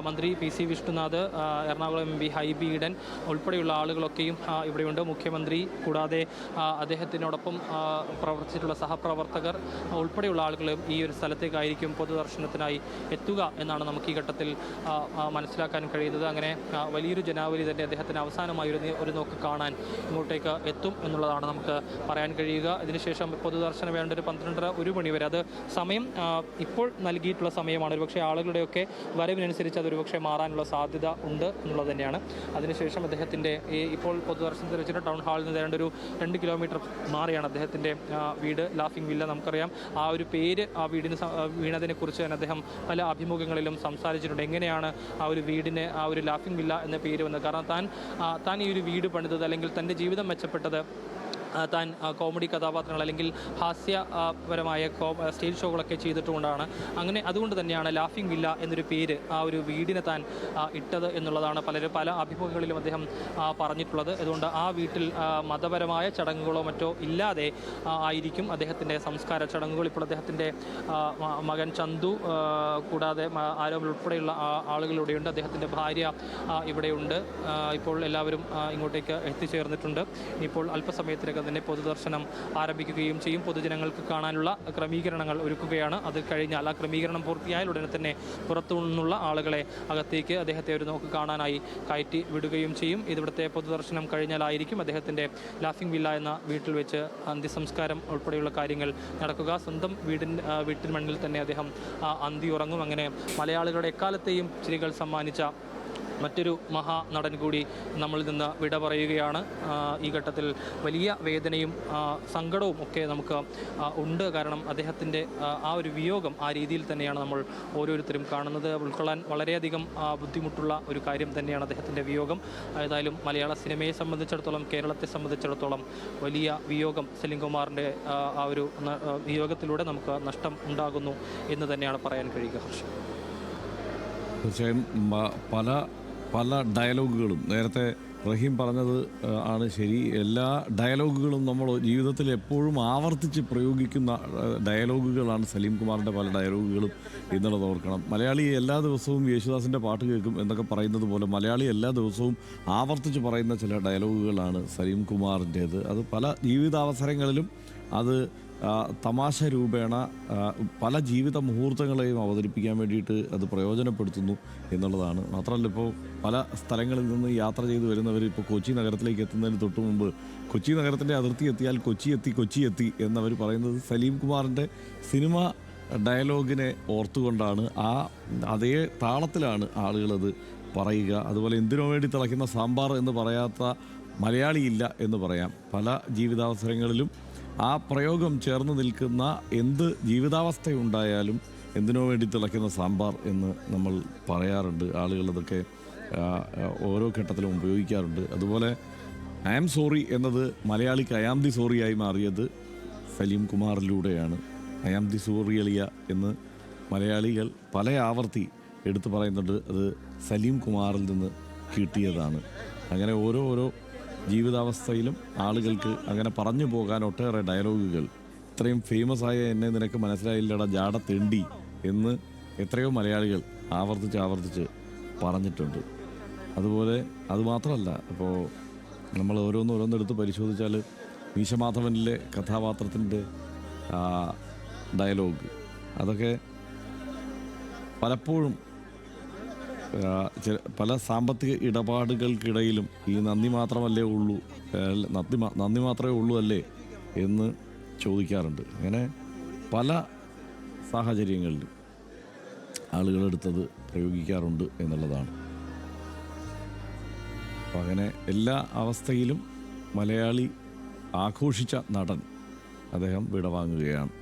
മന്ത്രി P C Vishnunath, Ernakulam M P Hibi Eden ഉൾപ്പെടെയുള്ള ആളുകളൊക്കെയും ഇവിടെയുണ്ട്. മുഖ്യമന്ത്രി കൂടാതെ അദ്ദേഹത്തിനോടൊപ്പം പ്രവർത്തിച്ചിട്ടുള്ള സഹപ്രവർത്തകർ ഉൾപ്പെടെയുള്ള ആളുകളും ഈ ഒരു സ്ഥലത്തേക്കായിരിക്കും പൊതുദർശനത്തിനായി എത്തുക എന്നാണ് നമുക്ക് ഈ ഘട്ടത്തിൽ മനസ്സിലാക്കാൻ കഴിയുന്നത്. അങ്ങനെ വലിയൊരു ജനാവലി തന്നെ അദ്ദേഹത്തിന് അവസാനമായി ഒരു നോക്ക് കാണാൻ ഇങ്ങോട്ടേക്ക് എത്തും എന്നുള്ളതാണ് നമുക്ക് പറയാൻ കഴിയുക. ഇതിനുശേഷം പൊതുദർശനം വേണ്ട ഒരു 12:30-1 മണി വരെ, അത് സമയം ഇപ്പോൾ നൽകിയിട്ടുള്ള സമയമാണ്. ഒരുപക്ഷെ ആളുകളുടെയൊക്കെ വരവിനനുസരിച്ച് അതൊരു പക്ഷേ മാറാനുള്ള സാധ്യത ഉണ്ട് എന്നുള്ളത് തന്നെയാണ്. അതിനുശേഷം അദ്ദേഹത്തിൻ്റെ ഇപ്പോൾ പൊതുദർശനത്തിൽ വെച്ചിട്ട് ടൗൺ ഹാളിൽ നിന്ന് ഏതാണ്ട് ഒരു 2 കിലോമീറ്റർ മാറിയാണ് അദ്ദേഹത്തിൻ്റെ വീട്, ലാഫിംഗ് വില്ല. നമുക്കറിയാം ആ ഒരു പേര് ആ വീടിന് വീണതിനെക്കുറിച്ച് തന്നെ അദ്ദേഹം പല അഭിമുഖങ്ങളിലും സംസാരിച്ചിട്ടുണ്ട്. എങ്ങനെയാണ് ആ ഒരു വീടിന് ആ ഒരു ലാഫിംഗ് വില്ല എന്ന പേര് വന്നത്? കാരണം താൻ ഈ ഒരു വീട് പണിതത് അല്ലെങ്കിൽ തൻ്റെ ജീവിതം മെച്ചപ്പെട്ടത് താൻ കോമഡി കഥാപാത്രങ്ങൾ അല്ലെങ്കിൽ ഹാസ്യപരമായ സ്റ്റേജ് ഷോകളൊക്കെ ചെയ്തിട്ടുകൊണ്ടാണ്. അതുകൊണ്ട് തന്നെയാണ് ലാഫിംഗ് വില്ല എന്നൊരു പേര് ആ ഒരു വീടിനെ താൻ ഇട്ടത് എന്നുള്ളതാണ് പല അഭിമുഖങ്ങളിലും അദ്ദേഹം പറഞ്ഞിട്ടുള്ളത്. അതുകൊണ്ട് ആ വീട്ടിൽ മതപരമായ ചടങ്ങുകളോ മറ്റോ ഇല്ലാതെ ആയിരിക്കും അദ്ദേഹത്തിൻ്റെ സംസ്കാര ചടങ്ങുകൾ. ഇപ്പോൾ അദ്ദേഹത്തിൻ്റെ മകൻ ചന്തു കൂടാതെ ആരോപണം ഉൾപ്പെടെയുള്ള ആളുകളിവിടെയുണ്ട്. അദ്ദേഹത്തിൻ്റെ ഭാര്യ ഇവിടെയുണ്ട്. ഇപ്പോൾ എല്ലാവരും ഇങ്ങോട്ടേക്ക് എത്തിച്ചേർന്നിട്ടുണ്ട്. ഇപ്പോൾ അല്പസമയത്തിനകം തന്നെ പൊതുദർശനം ആരംഭിക്കുകയും ചെയ്യും. പൊതുജനങ്ങൾക്ക് കാണാനുള്ള ക്രമീകരണങ്ങൾ ഒരുക്കുകയാണ്. അത് കഴിഞ്ഞാൽ ആ ക്രമീകരണം പൂർത്തിയായാൽ ഉടനെ തന്നെ പുറത്തു നിന്നുള്ള ആളുകളെ അകത്തേക്ക് അദ്ദേഹത്തെ ഒരു നോക്ക് കാണാനായി കയറ്റി വിടുകയും ചെയ്യും. ഇവിടുത്തെ പൊതുദർശനം കഴിഞ്ഞാലായിരിക്കും അദ്ദേഹത്തിൻ്റെ ലാഫിംഗ് വില്ല എന്ന വീട്ടിൽ വെച്ച് അന്ത്യസംസ്കാരം ഉൾപ്പെടെയുള്ള കാര്യങ്ങൾ നടക്കുക. സ്വന്തം വീട്ടിൻ മണ്ണിൽ തന്നെ അദ്ദേഹം അന്തി ഉറങ്ങും. അങ്ങനെ മലയാളികളുടെ എക്കാലത്തെയും ചിരികൾ സമ്മാനിച്ച മറ്റൊരു മഹാനടൻ കൂടി നമ്മളിൽ നിന്ന് വിട പറയുകയാണ്. ഈ ഘട്ടത്തിൽ വലിയ വേദനയും സങ്കടവും ഒക്കെ നമുക്ക് ഉണ്ട്. കാരണം അദ്ദേഹത്തിൻ്റെ ആ ഒരു വിയോഗം ആ രീതിയിൽ തന്നെയാണ് നമ്മൾ ഓരോരുത്തരും കാണുന്നത്. ഉൾക്കൊള്ളാൻ വളരെയധികം ബുദ്ധിമുട്ടുള്ള ഒരു കാര്യം തന്നെയാണ് അദ്ദേഹത്തിൻ്റെ വിയോഗം. ഏതായാലും മലയാള സിനിമയെ സംബന്ധിച്ചിടത്തോളം, കേരളത്തെ സംബന്ധിച്ചിടത്തോളം വലിയ വിയോഗം സലീം കുമാറിൻ്റെ ആ ഒരു വിയോഗത്തിലൂടെ നമുക്ക് നഷ്ടം ഉണ്ടാകുന്നു എന്ന് തന്നെയാണ് പറയാൻ കഴിയുക. തീർച്ചയായും പല ഡയലോഗുകളും നേരത്തെ റഹീം പറഞ്ഞത് ആണ് ശരി. എല്ലാ ഡയലോഗുകളും നമ്മൾ ജീവിതത്തിൽ എപ്പോഴും ആവർത്തിച്ച് പ്രയോഗിക്കുന്ന ഡയലോഗുകളാണ് സലീം കുമാറിൻ്റെ പല ഡയലോഗുകളും എന്നുള്ളത് ഓർക്കണം. മലയാളി എല്ലാ ദിവസവും യേശുദാസിൻ്റെ പാട്ട് കേൾക്കും എന്നൊക്കെ പറയുന്നത് പോലെ മലയാളി എല്ലാ ദിവസവും ആവർത്തിച്ച് പറയുന്ന ചില ഡയലോഗുകളാണ് സലീം കുമാറിൻ്റേത്. അത് പല ജീവിതാവസരങ്ങളിലും അത് തമാശ രൂപേണ പല ജീവിത മുഹൂർത്തങ്ങളെയും അവതരിപ്പിക്കാൻ വേണ്ടിയിട്ട് അത് പ്രയോജനപ്പെടുത്തുന്നു എന്നുള്ളതാണ്. മാത്രമല്ല, ഇപ്പോൾ പല സ്ഥലങ്ങളിൽ നിന്ന് യാത്ര ചെയ്ത് വരുന്നവർ ഇപ്പോൾ കൊച്ചി നഗരത്തിലേക്ക് എത്തുന്നതിന് തൊട്ട് മുമ്പ് കൊച്ചി നഗരത്തിൻ്റെ അതിർത്തി എത്തിയാൽ കൊച്ചി എത്തി എന്നവർ പറയുന്നത് സലീം കുമാറിൻ്റെ സിനിമ ഡയലോഗിനെ ഓർത്തുകൊണ്ടാണ്. അതേ താളത്തിലാണ് ആളുകളത് പറയുക. അതുപോലെ എന്തിനു വേണ്ടി തിളയ്ക്കുന്ന സാമ്പാർ എന്ന് പറയാത്ത മലയാളിയില്ല എന്ന് പറയാം. പല ജീവിതാവസരങ്ങളിലും ആ പ്രയോഗം ചേർന്ന് നിൽക്കുന്ന എന്ത് ജീവിതാവസ്ഥയുണ്ടായാലും എന്തിനോ വേണ്ടി തിളയ്ക്കുന്ന സാമ്പാർ എന്ന് നമ്മൾ പറയാറുണ്ട്. ആളുകളതൊക്കെ ഓരോ ഘട്ടത്തിലും ഉപയോഗിക്കാറുണ്ട്. അതുപോലെ ഐ ആം സോറി എന്നത് മലയാളിക്ക് ഐ ആം ദി സോറിയായി മാറിയത് സലീം കുമാറിലൂടെയാണ്. ഐ ആം ദി സോറി എളിയ എന്ന് മലയാളികൾ പല ആവർത്തി എടുത്തു പറയുന്നുണ്ട്. അത് സലീം കുമാറിൽ നിന്ന് കിട്ടിയതാണ്. അങ്ങനെ ഓരോ ജീവിതാവസ്ഥയിലും ആളുകൾക്ക് അങ്ങനെ പറഞ്ഞു പോകാൻ ഒട്ടേറെ ഡയലോഗുകൾ. ഇത്രയും ഫേമസ് ആയ എന്നെ നിനക്ക് മനസ്സിലായില്ലടാ ജാട തെണ്ടി എന്ന് എത്രയോ മലയാളികൾ ആവർത്തിച്ച് പറഞ്ഞിട്ടുണ്ട്. അതുപോലെ അതുമാത്രമല്ല, ഇപ്പോൾ നമ്മൾ ഓരോന്നെടുത്ത് പരിശോധിച്ചാൽ മീശമാധവനിലെ കഥാപാത്രത്തിൻ്റെ ഡയലോഗ് അതൊക്കെ പലപ്പോഴും പല സാമ്പത്തിക ഇടപാടുകൾക്കിടയിലും ഈ നന്ദി മാത്രമേ ഉള്ളൂ അല്ലേ എന്ന് ചോദിക്കാറുണ്ട്. അങ്ങനെ പല സാഹചര്യങ്ങളിലും ആളുകളെടുത്തത് പ്രയോഗിക്കാറുണ്ട് എന്നുള്ളതാണ്. അപ്പം അങ്ങനെ എല്ലാ അവസ്ഥയിലും മലയാളി ആഘോഷിച്ച നടൻ അദ്ദേഹം വിടവാങ്ങുകയാണ്.